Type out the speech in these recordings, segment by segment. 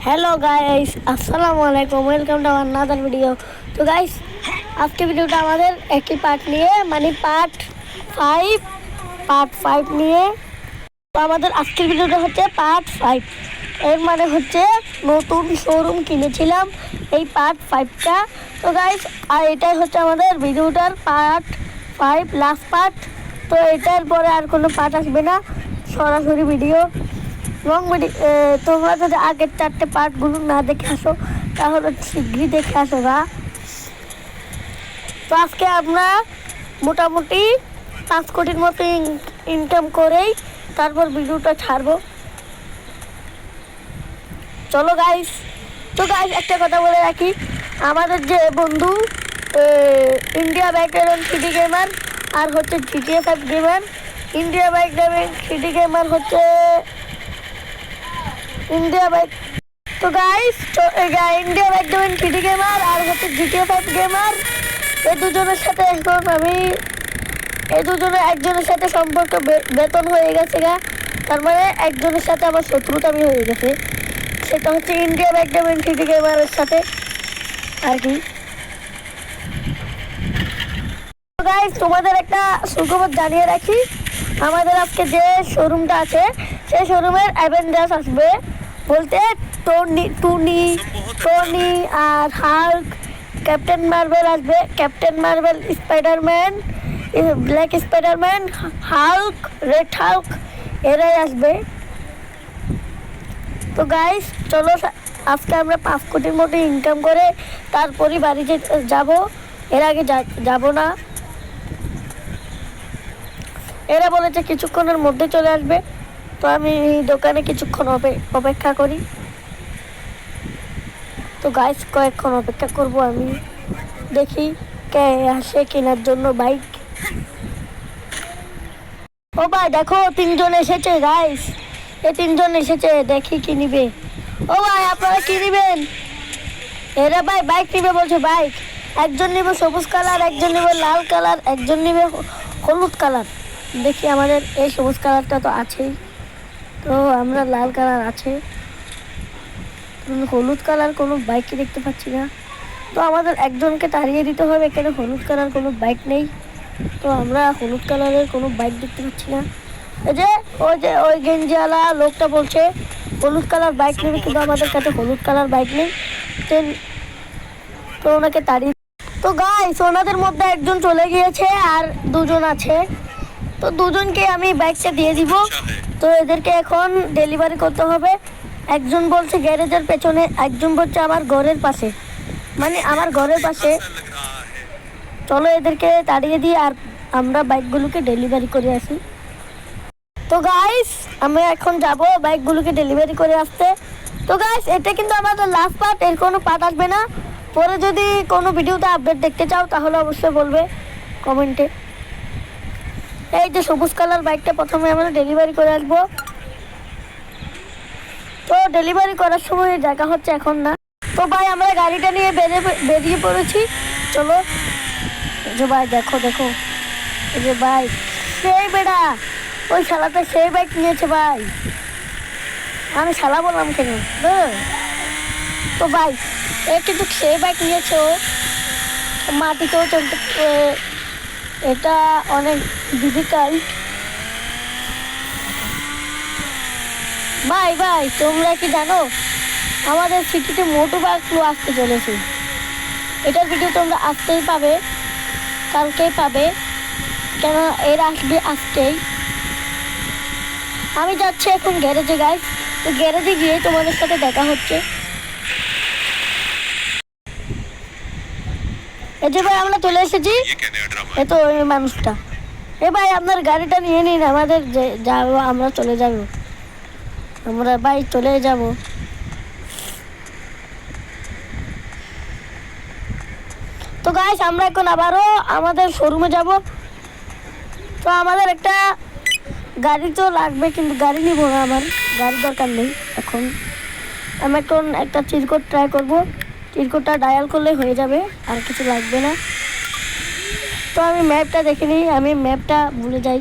Hello guys আসসালামু আলাইকুম welcome to another video. তো গাইস আজকে ভিডিওটা আমাদের একই পার্ট নিয়ে মানে পার্ট 5 নিয়ে। তো আমাদের আজকের ভিডিওটা হচ্ছে পার্ট 5। এর মানে হচ্ছে নতুন শোরুম কিনেছিলাম এই পার্ট 5টা। তো গাইস আর এটাই হচ্ছে আমাদের ভিডিওটার পার্ট 5 লাস্ট পার্ট। তো এটার পরে আর কোনো পার্ট আসবে না, সরাসরি ভিডিও লং ভিডিও। তোমরা যদি আগের 4টে পার্টগুলো না দেখে আসো তাহলে শীঘ্রই দেখে আসো গা। তো আজকে আমরা মোটামুটি 5 কোটির মতো ইনকাম করেই তারপর ভিডিওটা ছাড়বো। চলো গাইস। তো গাইস একটা কথা বলে রাখি, আমাদের যে বন্ধু India bike driving city gamer আর হচ্ছে GTA 5 gamer. India bike driving city gamer হচ্ছে ইন্ডিয়া বাইক। তো guys India bike driving city gamer আর হচ্ছে GTA 5 গেমার, এই দুজনের সাথে এখন আমি একজনের সাথে সম্পর্ক বেতন হয়ে গেছে গা। তার মানে একজনের সাথে আমার শত্রুতা হয়ে গেছে, সেটা হচ্ছে ইন্ডিয়া বাইক ড্রাইভিং সিটি গেমারের সাথে আর কি। গাইস তোমাদের একটা সুখবর জানিয়ে রাখি, আমাদের আজকে যে শোরুমটা আছে সেই শোরুমের অ্যাভেঞ্জার্স আসবে, বলতে টনি আর হাল্ক, ক্যাপ্টেন মার্ভেল আসবে, captain Marvel, Spiderman, black Spiderman, Hulk, red Hulk এরাই আসবে। তো গাইস চলো আজকে আমরা 5 কোটির মতো ইনকাম করে তারপরই বাড়িতে যাব, এর আগে যাব না। এরা বলেছে কিছুক্ষণের মধ্যে চলে আসবে, তো আমি দোকানে কিছুক্ষণ অপেক্ষা করি। তো গাইস কয়েকক্ষণ অপেক্ষা করব, আমি দেখি কে আসে কেনার জন্য বাইক। ও ভাই দেখো 3জন এসেছে গাইস, এই 3জন এসেছে, দেখি কি নিবে। ও ভাই আপনারা কি নিবেন? এরা ভাই বাইক নিবে বলছে, বাইক একজন নিবে সবুজ কালার, একজন নিবে লাল কালার, একজন নিবে হলুদ কালার। দেখি আমাদের এই সবুজ কালারটা তো আছেই, তো আমরা লাল কালার আছে, হলুদ কালার কোনো বাইকই দেখতে পাচ্ছি না। তো আমাদের একজনকে তাড়িয়ে দিতে হবে, এখানে হলুদ কালার কোনো বাইক নেই, তো আমরা হলুদ কালারের কোনো বাইক দেখতে পাচ্ছি না। ওই গেঞ্জিওয়ালা লোকটা বলছে হলুদ কালার বাইক নেবে, কিন্তু আমাদের কাছে হলুদ কালার বাইক নেই, তো ওনাকে তাড়িয়ে। তো গাইস ওনাদের মধ্যে একজন চলে গিয়েছে আর 2জন আছে, তো 2জনকে আমি বাইকটা দিয়ে দিব। তো এদেরকে এখন ডেলিভারি করতে হবে। একজন বলছে গ্যারেজের পেছনে, একজন বলছে আমার ঘরের পাশে, মানে আমার ঘরের পাশে। চলো এদেরকে তাড়িয়ে দিই আর আমরা বাইকগুলোকে ডেলিভারি করে আসি। তো গাইস আমি এখন যাব বাইকগুলোকে ডেলিভারি করে আসতে। তো গাইস এটা কিন্তু আমাদের লাস্ট পার্ট, এর কোনো পার্ট আসবে না। পরে যদি কোনো ভিডিওতে আপডেট দেখতে চাও তাহলে অবশ্যই বলবে কমেন্টে। এই যে সবুজ কালার বাইকটা প্রথমে আমরা ডেলিভারি করে আসবো। তো ডেলিভারি করার সময় জায়গা হচ্ছে এখন না। তো ভাই আমরা গাড়িটা নিয়ে বেরিয়ে পড়েছি, চলো। যে ভাই দেখো এই যে বাইক, সেই বেড়া ওই শালাটা সেই বাইক নিয়েছে ভাই, আমি শালা বললাম কেন? তো ভাই এ কিন্তু সেই বাইক নিয়েছে, ও মাটিতেও চলতে, এটা অনেক ডিফিকাল্ট। ভাই তোমরা কি জানো আমাদের সিটিতে মোটু বাইকগুলো আসতে চলেছে? এটার ভিডিও তোমরা আসতেই পাবে, কালকেই পাবে, কেন এর আসবে আজকেই। আমি যাচ্ছি এখন গ্যারেজে গাইস, তো গ্যারেজে গিয়ে তোমাদের সাথে দেখা হচ্ছে। এই যে ভাই আমরা চলে এসেছি, এ তো ওই মানুষটা। এ ভাই আপনার গাড়িটা নিয়ে নিন, আমাদের যাবো, আমরা চলে যাব, আমরা ভাই চলে যাব। তো গাইস আমরা এখন আবারও আমাদের শোরুমে যাব। তো আমাদের একটা গাড়ি তো লাগবে, কিন্তু গাড়ি নিব না, আমার গাড়ি দরকার নেই এখন। আমি এখন একটা চিরকোড ট্রাই করব, চিরকোডটা ডায়াল করলে হয়ে যাবে, আর কিছু লাগবে না। তো আমি ম্যাপটা দেখে নিই, আমি ম্যাপটা ভুলে যাই।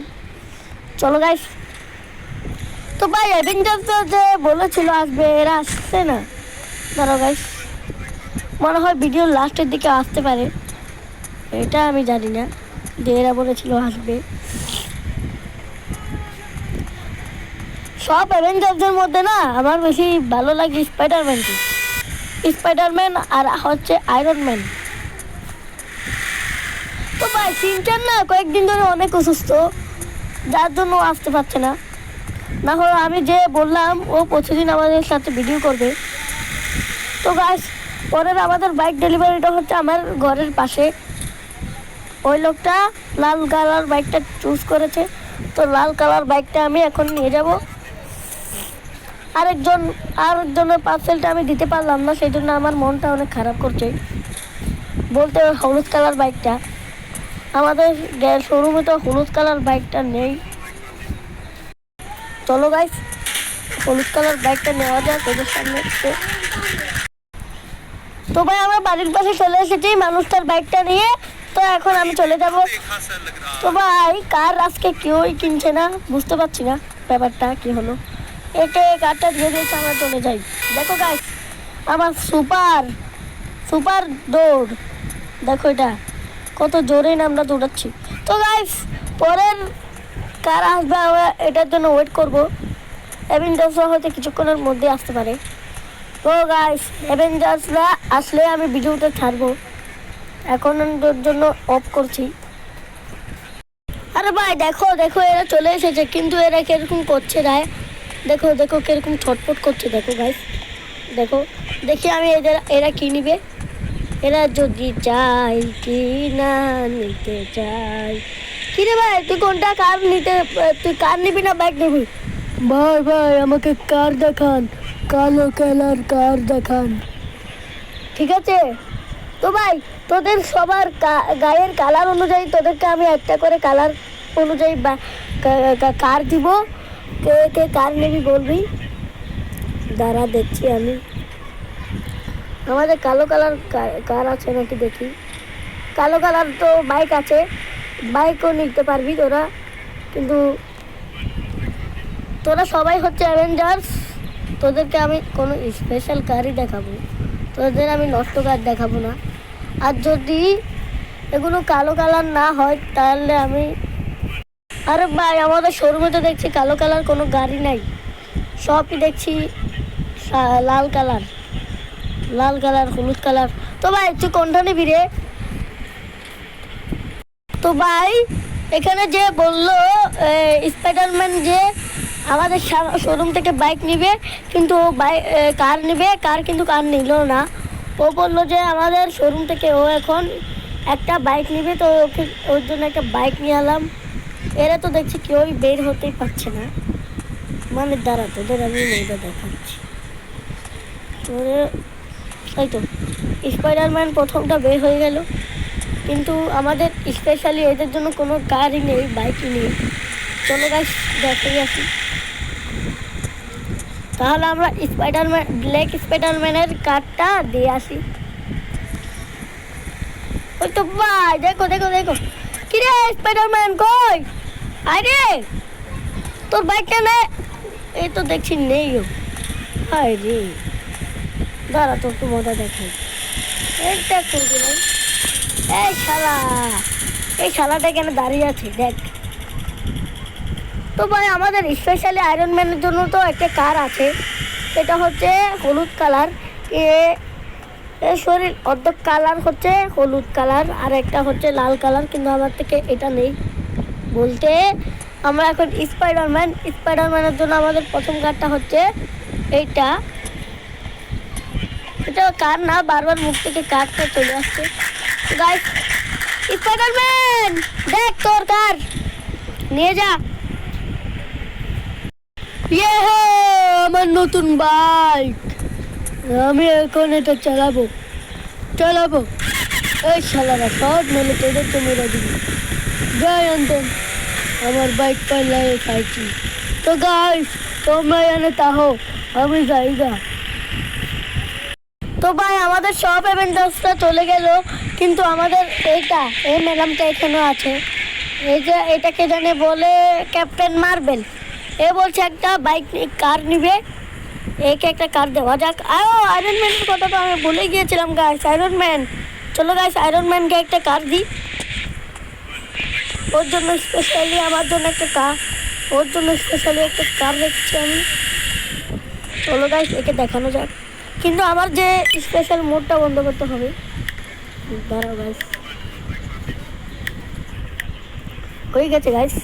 চলো গাইস। তো ভাই অ্যাভেঞ্জার্স যে বলেছিল আসবে, এরা আসছে না, দাঁড়াও গাইস, মনে হয় ভিডিওর লাস্টের দিকে আসতে পারে, এটা আমি জানি না। এরা বলেছিল আসবে। সব অ্যাভেঞ্জার্সের মধ্যে না আমার বেশি ভালো লাগে স্পাইডারম্যানকে। স্পাইডারম্যান আর হচ্ছে আয়রন ম্যান। তো ভাই সিনচান না কয়েকদিন ধরে অনেক অসুস্থ, যার জন্য আসতে পারছে না। না হলে আমি যে বললাম ও প্রতিদিন আমাদের সাথে ভিডিও করবে। তো গাইস, পরের আমাদের বাইক ডেলিভারিটা হচ্ছে আমার ঘরের পাশে। ওই লোকটা লাল কালার বাইকটা চুজ করেছে, তো লাল কালার বাইকটা আমি এখন নিয়ে যাব। আরেকজনের পার্সেলটা আমি দিতে পারলাম না, সেই জন্য আমার মনটা অনেক খারাপ করছে। বলতে হলুদ কালার বাইকটা আমাদের শোরুমে তো হলুদ কালার বাইকটা নেই। চলো গাইস, হলুদ কালার বাইকটা নেওয়া যাক ওদের সামনে। তো ভাই আমরা বাড়ির পাশে চলে এসেছি মানুষটার বাইকটা নিয়ে। তো এখন আমি চলে যাব। তো ভাই কার আজকে কেউই কিনছে না, বুঝতে পারছি না ব্যাপারটা কি হলো। একে কারটা দিয়ে দিয়েছে, আমরা চলে যাই। দেখো গাইস, আমার সুপার সুপার দৌড় দেখো, এটা কত জোরে আমরা দৌড়াচ্ছি। তো গাইস, পরের কার আসবে আমরা এটার জন্য ওয়েট করবো। অ্যাভেঞ্জার্সরা হয়তো কিছুক্ষণের মধ্যে আসতে পারে। তো গাইস, অ্যাভেঞ্জার্সরা আসলে আমি ভিডিওটা ছাড়বো, এখন ওর জন্য অফ করছি। আরে ভাই দেখো দেখো, এরা চলে এসেছে, কিন্তু এরা কিরকম করছে রায়, দেখো দেখো কিরকম ছটফট করছে। দেখো গাইস, দেখো দেখি আমি এরা কি নিবে। এরা যদি চাই কি না নিতে চাই। কি রে ভাই, তুই কোনটা কার নিতে, তুই কার নিবি না বাইক নিবি? ভাই ভাই আমাকে কার দেখান, কালো কালার কার দেখান। ঠিক আছে, তো ভাই তোদের সবার গায়ের কালার অনুযায়ী তোদেরকে আমি একটা করে কালার অনুযায়ী কার দিব। কে কে কার নিবি বলবি, দাঁড়া দেখছি আমি। আমাদের কালো কালার কার আছে নাকি দেখি। কালো কালার তো বাইক আছে, বাইকও নিতে পারবি তোরা, কিন্তু তোরা সবাই হচ্ছে অ্যাভেঞ্জার্স। তোদেরকে আমি কোনো স্পেশাল কারই দেখাবো, তোদের আমি নষ্ট কার দেখাবো না। আর যদি এগুলো কালো কালার না হয় তাহলে আমি, আরে ভাই আমাদের শোরুমে তো দেখছি কালো কালার কোনো গাড়ি নাই, সবই দেখছি লাল কালার, লাল কালার হলুদ কালার। তো ভাই তুই কোনটা নিবি রে? তো ভাই এখানে যে বললো স্পাইডারম্যান যে আমাদের শোরুম থেকে বাইক নিবে, কিন্তু ও কার নিবে, কার কিন্তু কার নিল না। ও বললো যে আমাদের শোরুম থেকে ও এখন একটা বাইক নিবে, তো ওকে ওর জন্য একটা বাইক নিয়ে এলাম। এরা তো দেখছি কেউই বের হতেই পারছে না, মানে দাঁড়া তোদের আমি মজা দেখাচ্ছি। তাই তো স্পাইডারম্যান প্রথমটা বের হয়ে গেল, কিন্তু আমাদের স্পেশালি এদের জন্য কোনো গাড়ি নেই, বাইকই নেই। চলো গাইস দেখে আসি। তাহলে আমরা স্পাইডারম্যান, ব্ল্যাক স্পাইডারম্যানের কারটা দিয়ে আসি। ওই তো ভাই দেখো দেখো দেখো, কি রে স্পাইডারম্যান কই? আরে তোর বাইকটা নে, এই তো দেখছি নেই। হায় রে, দাঁড়া তোর তো মজা দেখাই। এইটা করবি না, এই শালা, এই শালাটা কেন দাঁড়িয়ে আছে দেখ। তো ভাই আমাদের স্পেশালি আয়রন ম্যানের জন্য তো একটা কার আছে, এটা হচ্ছে হলুদ কালার। শরীর অর্ধেক কালার হচ্ছে হলুদ কালার, আর একটা হচ্ছে লাল কালার, কিন্তু আমার থেকে এটা নেই বলতে। আমরা এখন স্পাইডারম্যানের জন্য আমাদের প্রথম কারটা হচ্ছে এইটা। এটা কার না, বারবার মুখ থেকে কারটা চলে আসছে। গাইস স্পাইডারম্যান দেখ তোর কার নিয়ে যা। ইয়ে আমার নতুন বাইক, আমি এখন এটা চালাবো। এই শালারা সব মেলে তোদেরকে মেরে দিবি। যাই আনতেন আমার বাইক পাল্লায় খাইছি। তো গাইস তোমরা এনে তাহো, আমি যাইগা। তো ভাই আমাদের সব অ্যাভেঞ্জার্সরা চলে গেল, কিন্তু আমাদের এইটা এই ম্যাডামটা এখানে আছে। এই যে এটাকে জানে বলে ক্যাপ্টেন মার্বেল। এ বলছে একটা বাইক কার নিবে, একে একটা কার দেওয়া যাক। আয়রন ম্যানের কথা তো আমি ভুলে গিয়েছিলাম গাইস। আয়রন ম্যান, চলো গাইস আয়রন ম্যানকে একটা কার দিই। ওর জন্য স্পেশালি আমার জন্য একটা কার, ওর জন্য স্পেশালি একটা কার রেখেছি আমি। চলো গাইস একে দেখানো যাক, কিন্তু আমার যে স্পেশাল মোডটা বন্ধ করতে হবে। দাঁড়াও গাইস, হয়ে গেছে গাইস।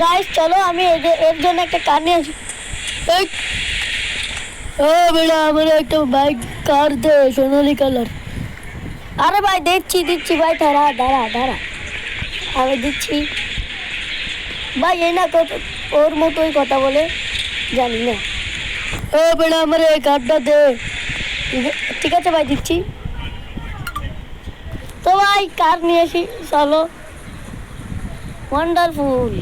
গাইস চলো আমি এর জন্য একটা কার নিয়ে আসি। বেড়া আমার একটা বাইক কার দে সোনালি কালার। আরে ভাই দিচ্ছি ভাই, দাঁড়া দাঁড়া দাঁড়া, আমি দিচ্ছি ভাই। এই না ওর মতোই কথা বলে, জানি না। বেড়া আমার এই কার্ডটা দে। ঠিক আছে ভাই দিচ্ছি। তো ভাই কার নিয়ে আসি চলো। ওয়ান্ডারফুল,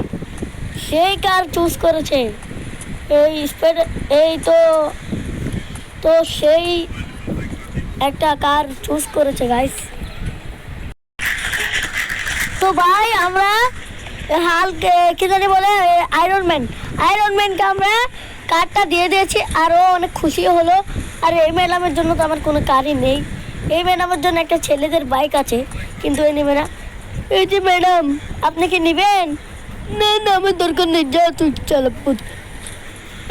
সেই কার চুজ করেছে। এই স্পেড এই তো সেই একটা কার চুজ করেছে গাইস। তো ভাই আমরা হালকে কি জানি বলে আয়রন ম্যানকে আমরা কারটা দিয়ে দিয়েছি, আর ও অনেক খুশি হলো। আর এই ম্যাডামের জন্য তো আমার কোনো কারই নেই। এই ম্যাডামের জন্য একটা ছেলেদের বাইক আছে, কিন্তু এ নেবে না। এই যে ম্যাডাম, আপনি কি নেবেন? না না আমার দরকার নেই, যা তুই চালা।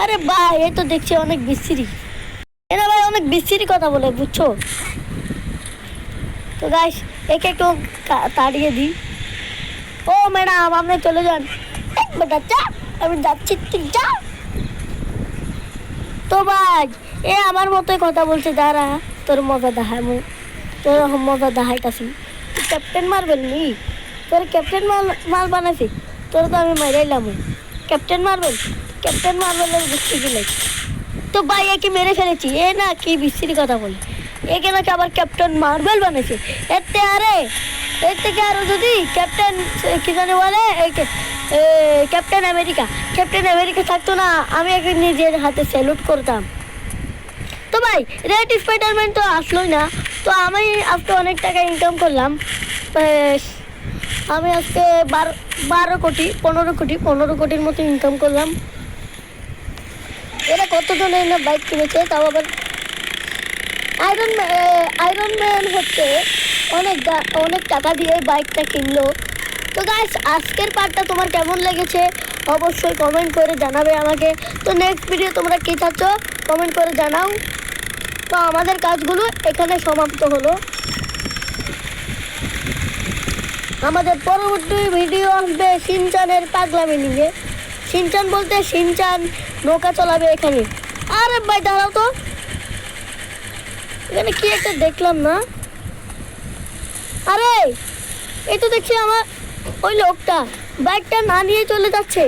আরে ভাই এ তো দেখছি অনেক বিশ্রী, এরা ভাই অনেক বিশ্রী কথা বলে, বুঝছো? তো গাইস একে একটু তাড়িয়ে দিই। ও ম্যাডাম আপনি চলে যান। বেটা যা, আমি যাচ্ছি, তুই যা। তো ভাই এ আমার মতোই কথা বলছে, দাঁড়া তোর মজা দেখাবো, তোর মজা দেখাইতাছি। তুই ক্যাপ্টেন মার্বেল নি, তোর ক্যাপ্টেন মাল বানাইছি, তোর তো আমি মেরাইলাম। ক্যাপ্টেন মার্বেলের বুঝতে গেলে তো ভাই একে মেরে ফেলেছি। এ না কি বিশ্রী কথা বলে, একে নাকি আবার ক্যাপ্টেন মার্বেল বানাইছে। এর থেকে আরো যদি ক্যাপ্টেন কি জানি বলে ক্যাপ্টেন আমেরিকা থাকতো না, আমি একে নিজের হাতে স্যালুট করতাম। তো ভাই রেড স্পাইডারম্যান তো আসলোই না। তো আমি আজকে অনেক টাকা ইনকাম করলাম। আমি আজকে 15 কোটির মতো ইনকাম করলাম। এরা কতজন এই না বাইক কিনেছে, তাও আবার আয়রন ম্যান হচ্ছে অনেক টাকা দিয়ে বাইকটা কিনলো। তো গাইস আজকের পার্টটা তোমার কেমন লেগেছে অবশ্যই কমেন্ট করে জানাবে আমাকে। তো নেক্সট ভিডিও তোমরা কী চাচ্ছ কমেন্ট করে জানাও। তো আমাদের কাজগুলো এখানে সমাপ্ত হলো। আমাদের পরবর্তী ভিডিও আসবে শিনচানের পাগলামি নিয়ে। শিনচান বলতে শিনচান নৌকা চালাবে এখানে। আরে ভাই দাঁড়াও তো, এখানে কি একটা দেখলাম না। আরে এই তো দেখছি আমার ওই লোকটা বাইকটা না নিয়ে চলে যাচ্ছে।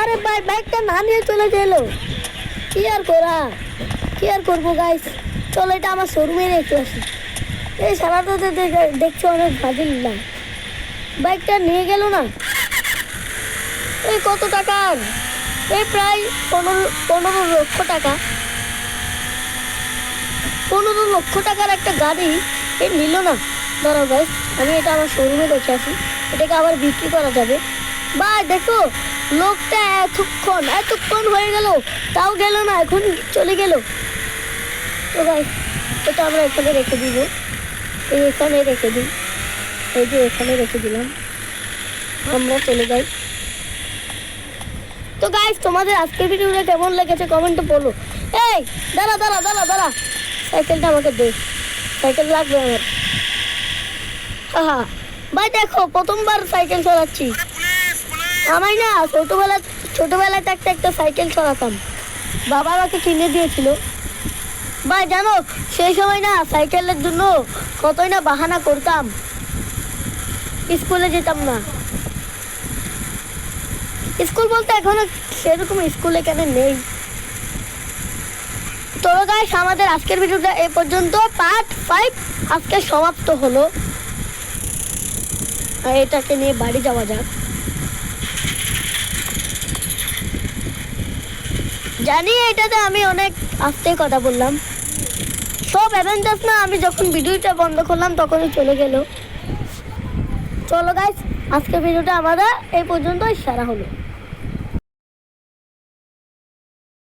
আরে ভাই বাইকটা না নিয়ে চলে গেলো, কি আর করবো গাইস। চলো এটা আমার শোরুমে রেখে আসি। এই সারাটা দেখছি অনেক বাজে নিলাম, বাইকটা নিয়ে গেল না। এই কত টাকার, এই প্রায় 15 লক্ষ টাকা, 15 লক্ষ টাকার একটা গাড়ি এ নিল না। দাঁড়াও গাইস আমি এটা আমার শোরুমে রেখে আসি, এটাকে আবার বিক্রি করা যাবে। বা দেখো লোকটা এতক্ষণ হয়ে গেল তাও গেল না, এখন চলে গেল। তো গাইস এটা আমরা এখানে রেখে দিব, এখানে রেখে দিই, এই যে এখানে রেখে দিলাম, আমরা চলে যাই। তো গাইস তোমাদের আজকের ভিডিওটা কেমন লেগেছে কমেন্টে বলো। এই দাঁড়া, সাইকেলটা আমাকে দে, সাইকেল লাগবে আমার। ভাই দেখো প্রথমবার সাইকেল চালাচ্ছি। আমি না ছোটবেলায় থাকতে একটা সাইকেল চালাতাম, বাবা আমাকে কিনে দিয়েছিল। ভাই জানো সেই সময় না সাইকেলের জন্য কতই না বাহানা করতাম, স্কুলে যেতাম না। স্কুল বলতে এখনো সেরকম স্কুল এখানে নেই। তো গাইস আমাদের আজকের ভিডিওটা এই পর্যন্ত, পার্ট 5 আজকে সমাপ্ত হলো। আর এটাকে নিয়ে বাড়ি যাওয়া যাক। জানি এটাতে আমি অনেক আস্তে কথা বললাম, সব অ্যাভেঞ্জার্স না আমি যখন ভিডিওটা বন্ধ করলাম তখনই চলে গেল। চলো গাইস আজকের ভিডিওটা আমাদের এই পর্যন্তই সারা হলো।